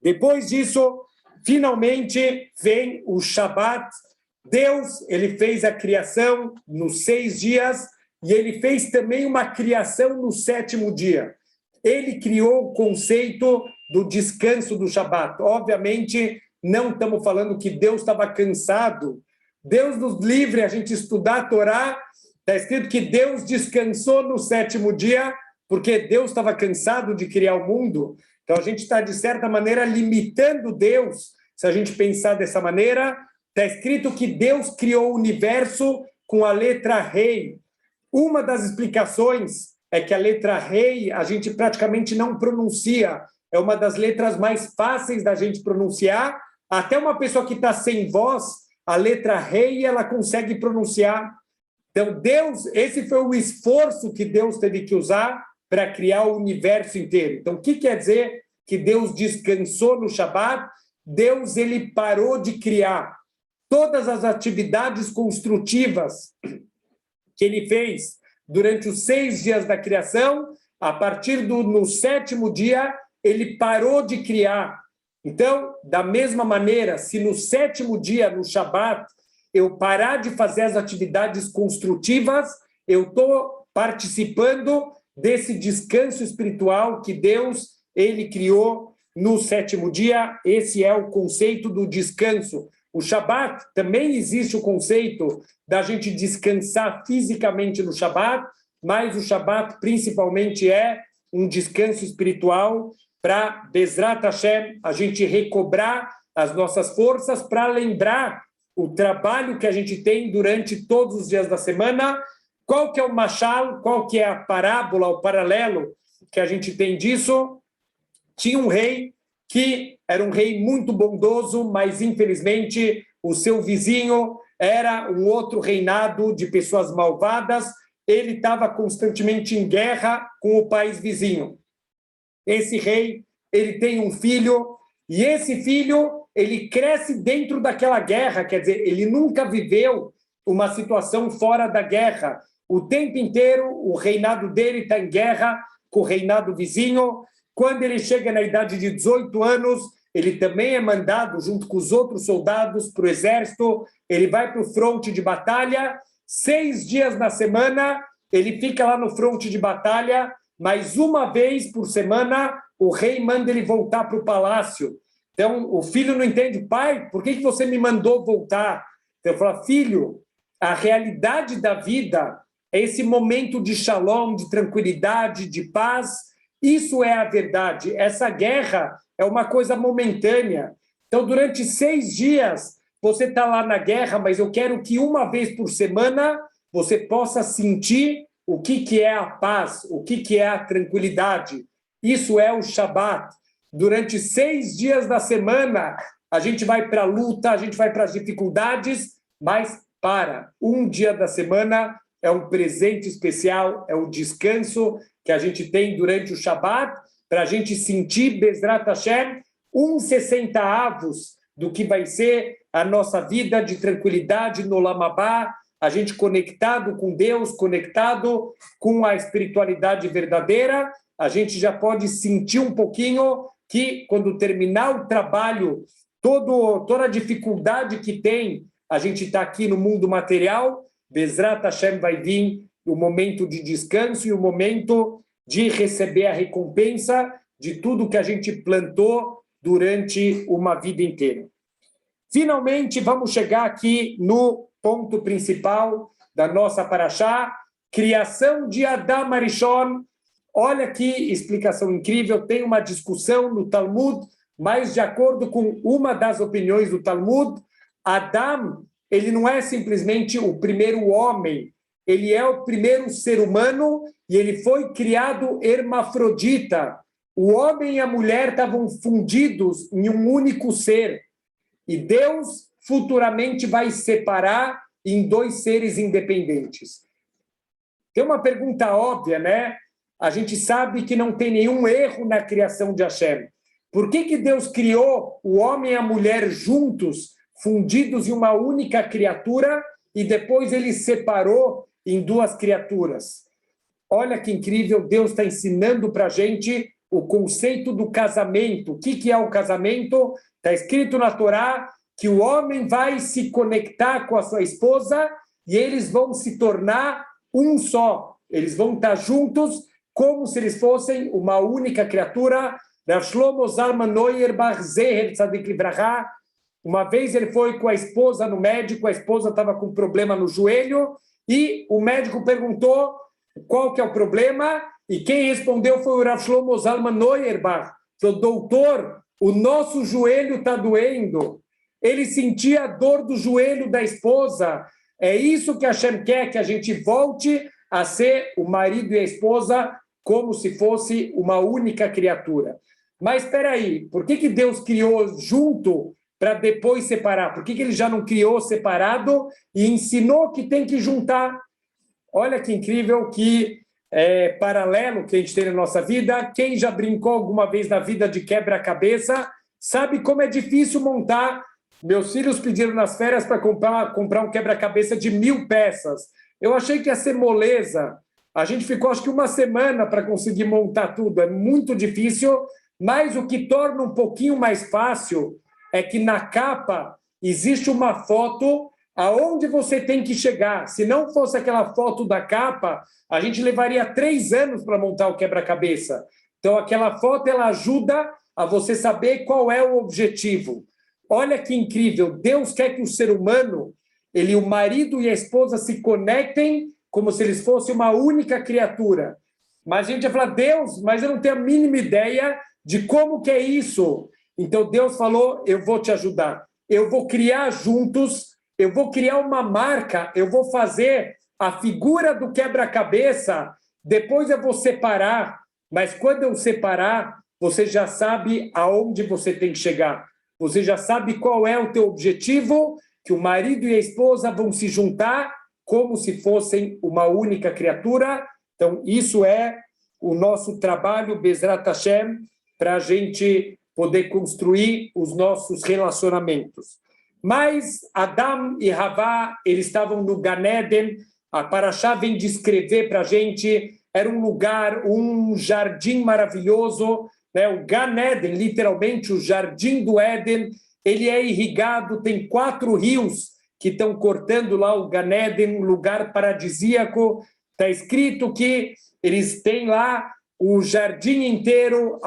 Depois disso, finalmente vem o Shabat. Deus ele fez a criação nos 6 dias e ele fez também uma criação no 7º dia. ele criou o conceito do descanso do Shabat. Obviamente, não estamos falando que Deus estava cansado. Deus nos livre a gente estudar a Torá. Está escrito que Deus descansou no 7º dia, porque Deus estava cansado de criar o mundo. Então, a gente está, de certa maneira, limitando Deus. Se a gente pensar dessa maneira, está escrito que Deus criou o universo com a letra Rei. Uma das explicações é que a letra Rei a gente praticamente não pronuncia. É uma das letras mais fáceis da gente pronunciar. Até uma pessoa que está sem voz, a letra Rei ela consegue pronunciar. Então, Deus, esse foi o esforço que Deus teve que usar para criar o universo inteiro. Então, o que quer dizer que Deus descansou no Shabat? Deus ele parou de criar todas as atividades construtivas que ele fez durante os 6 dias da criação. A partir no 7º dia, ele parou de criar. Então, da mesma maneira, se no 7º dia, no Shabat, eu parar de fazer as atividades construtivas, eu estou participando desse descanso espiritual que Deus ele criou no 7º dia. Esse é o conceito do descanso. O Shabat, também existe o conceito da gente descansar fisicamente no Shabat, mas o Shabat principalmente é um descanso espiritual para, Bezrat Hashem, a gente recobrar as nossas forças para lembrar o trabalho que a gente tem durante todos os dias da semana. Qual que é o mashal, qual que é a parábola, o paralelo que a gente tem disso? Tinha um rei que era um rei muito bondoso, mas infelizmente o seu vizinho era um outro reinado de pessoas malvadas. Ele estava constantemente em guerra com o país vizinho. Esse rei, ele tem um filho, e esse filho, ele cresce dentro daquela guerra, quer dizer, ele nunca viveu uma situação fora da guerra. O tempo inteiro, o reinado dele está em guerra com o reinado vizinho. Quando ele chega na idade de 18 anos, ele também é mandado, junto com os outros soldados, para o exército. Ele vai para o fronte de batalha. 6 dias na semana, ele fica lá no fronte de batalha, mas uma vez por semana, o rei manda ele voltar para o palácio. Então, o filho não entende. Pai, por que você me mandou voltar? Então, ele fala, filho, a realidade da vida é esse momento de shalom, de tranquilidade, de paz. Isso é a verdade. Essa guerra é uma coisa momentânea. Então, durante 6 dias, você está lá na guerra, mas eu quero que uma vez por semana você possa sentir o que é a paz, o que é a tranquilidade. Isso é o Shabat. Durante 6 dias da semana, a gente vai para a luta, a gente vai para as dificuldades, mas para um dia da semana é um presente especial, é um descanso que a gente tem durante o Shabat, para a gente sentir, Bezrat Hashem, 60 avos do que vai ser a nossa vida de tranquilidade no Olam Habá, a gente conectado com Deus, conectado com a espiritualidade verdadeira, a gente já pode sentir um pouquinho que, quando terminar o trabalho, toda a dificuldade que tem, a gente está aqui no mundo material, Bezrat Hashem vai vir o momento de descanso e o momento de receber a recompensa de tudo que a gente plantou durante uma vida inteira. Finalmente, vamos chegar aqui no ponto principal da nossa paraxá, criação de Adam Arishon. Olha que explicação incrível, tem uma discussão no Talmud, mas de acordo com uma das opiniões do Talmud, Adam, ele não é simplesmente o primeiro homem, ele é o primeiro ser humano e ele foi criado hermafrodita. O homem e a mulher estavam fundidos em um único ser. E Deus futuramente vai separar em 2 seres independentes. Tem uma pergunta óbvia, né? A gente sabe que não tem nenhum erro na criação de Hashem. Por que Deus criou o homem e a mulher juntos, fundidos em uma única criatura, e depois ele separou em 2 criaturas? Olha que incrível, Deus está ensinando para a gente o conceito do casamento. O que é o casamento? Está escrito na Torá que o homem vai se conectar com a sua esposa e eles vão se tornar um só. Eles vão estar juntos como se eles fossem uma única criatura. Rav Shlomo Zalman Auerbach, Zeher Tzadik Livrachá, uma vez ele foi com a esposa no médico, a esposa estava com problema no joelho, e o médico perguntou qual que é o problema, e quem respondeu foi o Rav Shlomo Zalman Auerbach. Falou, doutor, o nosso joelho está doendo. Ele sentia a dor do joelho da esposa. É isso que Hashem quer, que a gente volte a ser o marido e a esposa como se fosse uma única criatura. Mas espera aí, por que Deus criou junto para depois separar? Por que ele já não criou separado e ensinou que tem que juntar? Olha que incrível, que paralelo que a gente tem na nossa vida. Quem já brincou alguma vez na vida de quebra-cabeça sabe como é difícil montar. Meus filhos pediram nas férias para comprar um quebra-cabeça de 1000 peças. Eu achei que ia ser moleza. A gente ficou, acho que, uma semana para conseguir montar tudo. É muito difícil, mas o que torna um pouquinho mais fácil é que na capa existe uma foto aonde você tem que chegar. Se não fosse aquela foto da capa, a gente levaria 3 anos para montar o quebra-cabeça. Então, aquela foto ela ajuda a você saber qual é o objetivo. Olha que incrível. Deus quer que o ser humano, o marido e a esposa se conectem como se eles fossem uma única criatura. Mas a gente vai falar, Deus, mas eu não tenho a mínima ideia de como que é isso. Então Deus falou, eu vou te ajudar. Eu vou criar juntos, eu vou criar uma marca, eu vou fazer a figura do quebra-cabeça, depois eu vou separar, mas quando eu separar, você já sabe aonde você tem que chegar. Você já sabe qual é o teu objetivo, que o marido e a esposa vão se juntar como se fossem uma única criatura. Então, isso é o nosso trabalho, Bezrat Hashem, para a gente poder construir os nossos relacionamentos. Mas Adam e Havá, eles estavam no Gan Eden. A Parashá vem descrever para a gente, era um lugar, um jardim maravilhoso, né? O Gan Eden, literalmente o jardim do Éden, ele é irrigado, tem 4 rios que estão cortando lá o Gan Eden, um lugar paradisíaco. Está escrito que eles têm lá o jardim inteiro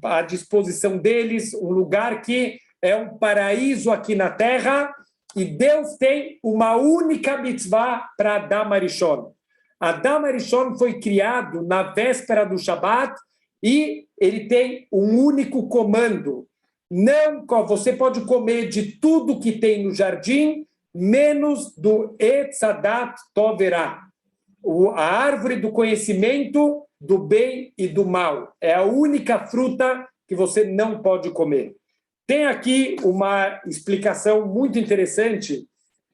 à disposição deles, um lugar que é um paraíso aqui na Terra, e Deus tem uma única mitzvah para Adam Arishon. Adam Arishon foi criado na véspera do Shabat e ele tem um único comando. Não, você pode comer de tudo que tem no jardim, menos do Etz Hadat Toverá, a árvore do conhecimento do bem e do mal. É a única fruta que você não pode comer. Tem aqui uma explicação muito interessante,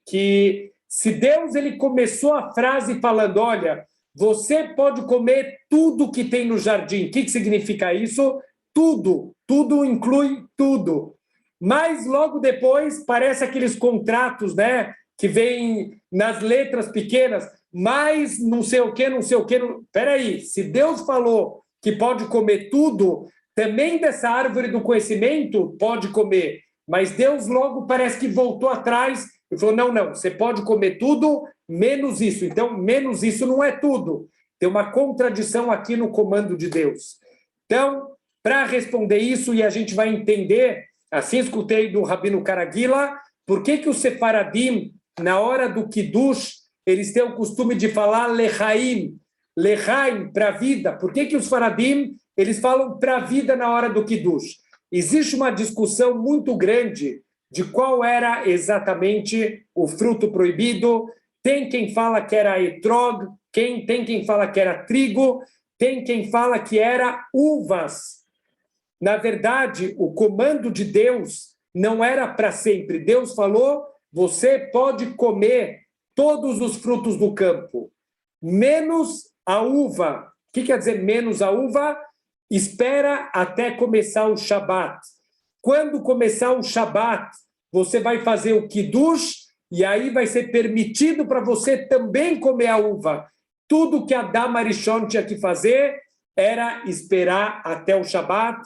que se Deus ele começou a frase falando, olha, você pode comer tudo que tem no jardim. O que significa isso? Tudo. Tudo inclui tudo. Mas logo depois, parece aqueles contratos, né, que vêm nas letras pequenas, mas não sei o que, não sei o que. Espera aí, se Deus falou que pode comer tudo, também dessa árvore do conhecimento pode comer. Mas Deus logo parece que voltou atrás e falou, não, você pode comer tudo, menos isso. Então, menos isso não é tudo. Tem uma contradição aqui no comando de Deus. Então, para responder isso, e a gente vai entender, assim escutei do Rabino Caraguila, por que os Sefaradim, na hora do Kiddush, eles têm o costume de falar Lechaim, para a vida. Por que os Faradim, eles falam para a vida na hora do Kiddush? Existe uma discussão muito grande de qual era exatamente o fruto proibido. Tem quem fala que era etrog, tem quem fala que era trigo, tem quem fala que era uvas. Na verdade, o comando de Deus não era para sempre. Deus falou, você pode comer todos os frutos do campo, menos a uva. O que quer dizer menos a uva? Espera até começar o Shabat. Quando começar o Shabat, você vai fazer o Kiddush, e aí vai ser permitido para você também comer a uva. Tudo que Adam Arishon tinha que fazer era esperar até o Shabat,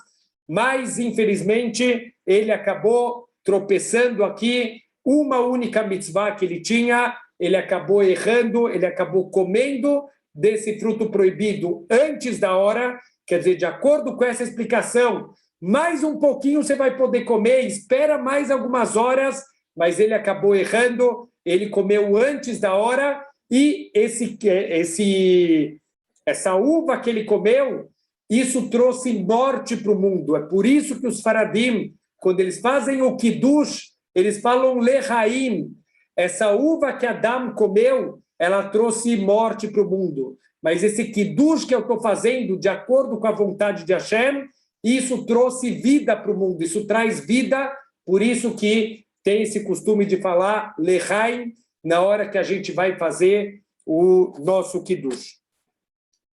mas, infelizmente, ele acabou tropeçando aqui, uma única mitzvah que ele tinha, ele acabou errando, ele acabou comendo desse fruto proibido antes da hora, quer dizer, de acordo com essa explicação, mais um pouquinho você vai poder comer, espera mais algumas horas, mas ele acabou errando, ele comeu antes da hora, e essa uva que ele comeu, isso trouxe morte para o mundo. É por isso que os faradim, quando eles fazem o kiddush, eles falam lehaim. Essa uva que Adão comeu, ela trouxe morte para o mundo. Mas esse kiddush que eu estou fazendo, de acordo com a vontade de Hashem, isso trouxe vida para o mundo, isso traz vida, por isso que tem esse costume de falar lehaim na hora que a gente vai fazer o nosso kiddush.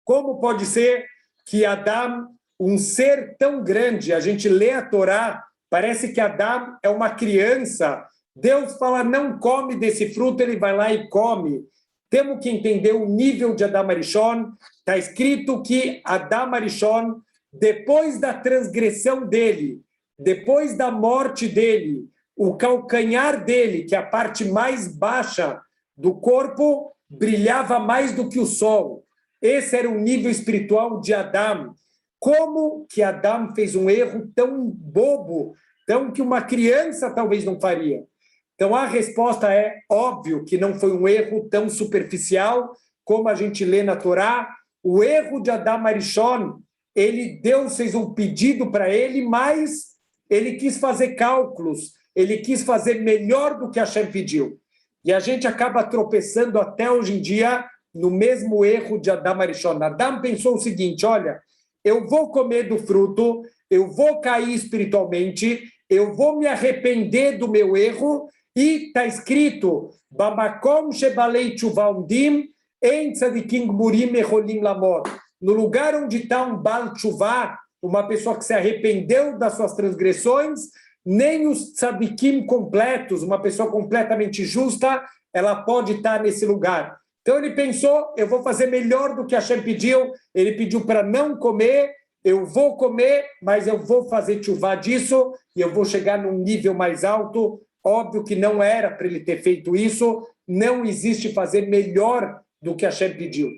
Como pode ser que Adão, um ser tão grande, a gente lê a Torá, parece que Adão é uma criança, Deus fala, não come desse fruto, ele vai lá e come. Temos que entender o nível de Adam Arishon. Está escrito que Adam Arishon, depois da transgressão dele, depois da morte dele, o calcanhar dele, que é a parte mais baixa do corpo, brilhava mais do que o sol. Esse era o nível espiritual de Adão. Como que Adão fez um erro tão bobo, tão que uma criança talvez não faria? Então, a resposta é óbvio que não foi um erro tão superficial como a gente lê na Torá. O erro de Adam Arishon, Deus fez um pedido para ele, mas ele quis fazer cálculos, ele quis fazer melhor do que Hashem pediu. E a gente acaba tropeçando até hoje em dia no mesmo erro de Adam Arishon. Adam pensou o seguinte, olha, eu vou comer do fruto, eu vou cair espiritualmente, eu vou me arrepender do meu erro, e está escrito, Bamakom shebalei tshuva umdim, en tzadikim gmurim mecholim lamot. No lugar onde está um Baal Tshuva, uma pessoa que se arrependeu das suas transgressões, nem os tzadikim completos, uma pessoa completamente justa, ela pode estar nesse lugar. Então ele pensou, eu vou fazer melhor do que Hashem pediu, ele pediu para não comer, eu vou comer, mas eu vou fazer tshuva disso, e eu vou chegar num nível mais alto. Óbvio que não era para ele ter feito isso, não existe fazer melhor do que Hashem pediu.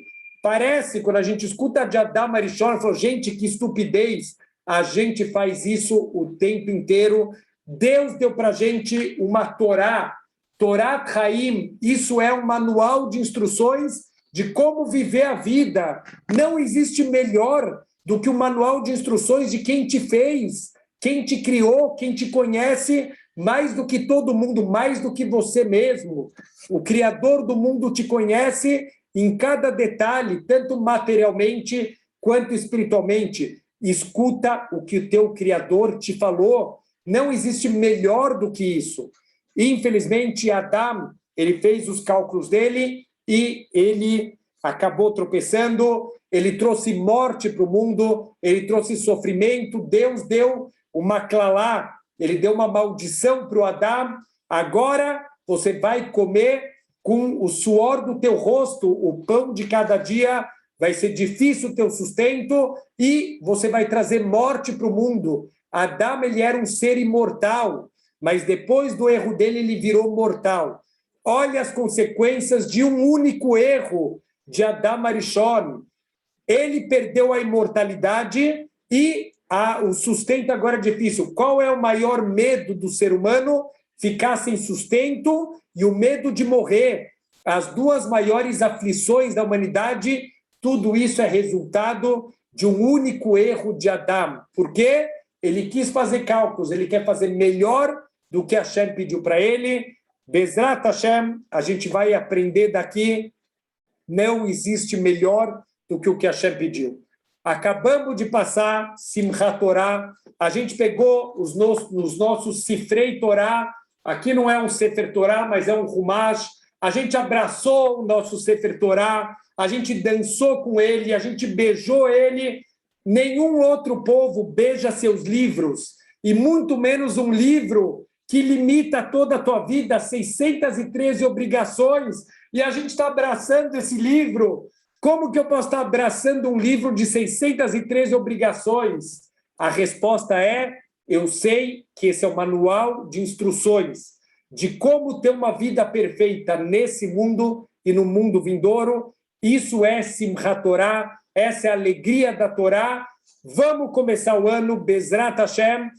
Parece, quando a gente escuta de Adam Arishon, falou, gente, que estupidez, a gente faz isso o tempo inteiro. Deus deu para a gente uma Torá, Torat Haim, isso é um manual de instruções de como viver a vida. Não existe melhor do que o manual de instruções de quem te fez, quem te criou, quem te conhece, mais do que todo mundo, mais do que você mesmo. O Criador do mundo te conhece em cada detalhe, tanto materialmente quanto espiritualmente. Escuta o que o teu Criador te falou. Não existe melhor do que isso. Infelizmente, Adão, ele fez os cálculos dele e ele acabou tropeçando, ele trouxe morte para o mundo, ele trouxe sofrimento, Deus deu uma clalá, ele deu uma maldição para o Adão, agora você vai comer com o suor do teu rosto, o pão de cada dia, vai ser difícil o teu sustento e você vai trazer morte para o mundo. Adão, ele era um ser imortal, mas depois do erro dele, ele virou mortal. Olha as consequências de um único erro de Adam Arishon. Ele perdeu a imortalidade e o sustento agora é difícil. Qual é o maior medo do ser humano? Ficar sem sustento e o medo de morrer. As duas maiores aflições da humanidade, tudo isso é resultado de um único erro de Adão. Por quê? Ele quis fazer cálculos, ele quer fazer melhor do que Hashem pediu para ele. Bezrat Hashem, a gente vai aprender daqui, não existe melhor do que o que Hashem pediu. Acabamos de passar Simchat Torah, a gente pegou os nossos Sifrei Torah, aqui não é um Sefer Torah, mas é um Humash, a gente abraçou o nosso Sefer Torah, a gente dançou com ele, a gente beijou ele. Nenhum outro povo beija seus livros, e muito menos um livro que limita toda a tua vida, 613 obrigações, e a gente está abraçando esse livro. Como que eu posso estar abraçando um livro de 613 obrigações? A resposta é, eu sei que esse é o manual de instruções de como ter uma vida perfeita nesse mundo e no mundo vindouro, Isso é Simchat Torá, essa é a alegria da Torá. Vamos começar o ano, Bezrat Hashem,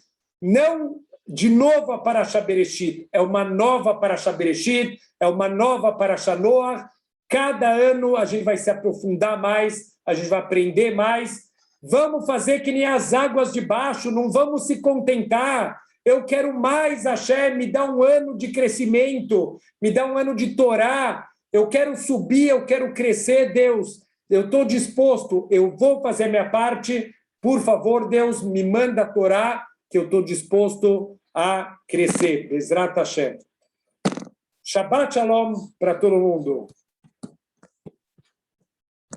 não de novo a Parashá Bereshit, é uma nova Parashá Bereshit, é uma nova Parashá Noach. Cada ano a gente vai se aprofundar mais, a gente vai aprender mais. Vamos fazer que nem as águas de baixo, não vamos se contentar. Eu quero mais, Hashem, me dá um ano de crescimento, me dá um ano de Torá. Eu quero subir, eu quero crescer, Deus. Eu estou disposto, eu vou fazer a minha parte. Por favor, Deus, me manda a Torá, que eu estou disposto a crescer. Bezrat Hashem. Shabbat Shalom para todo mundo.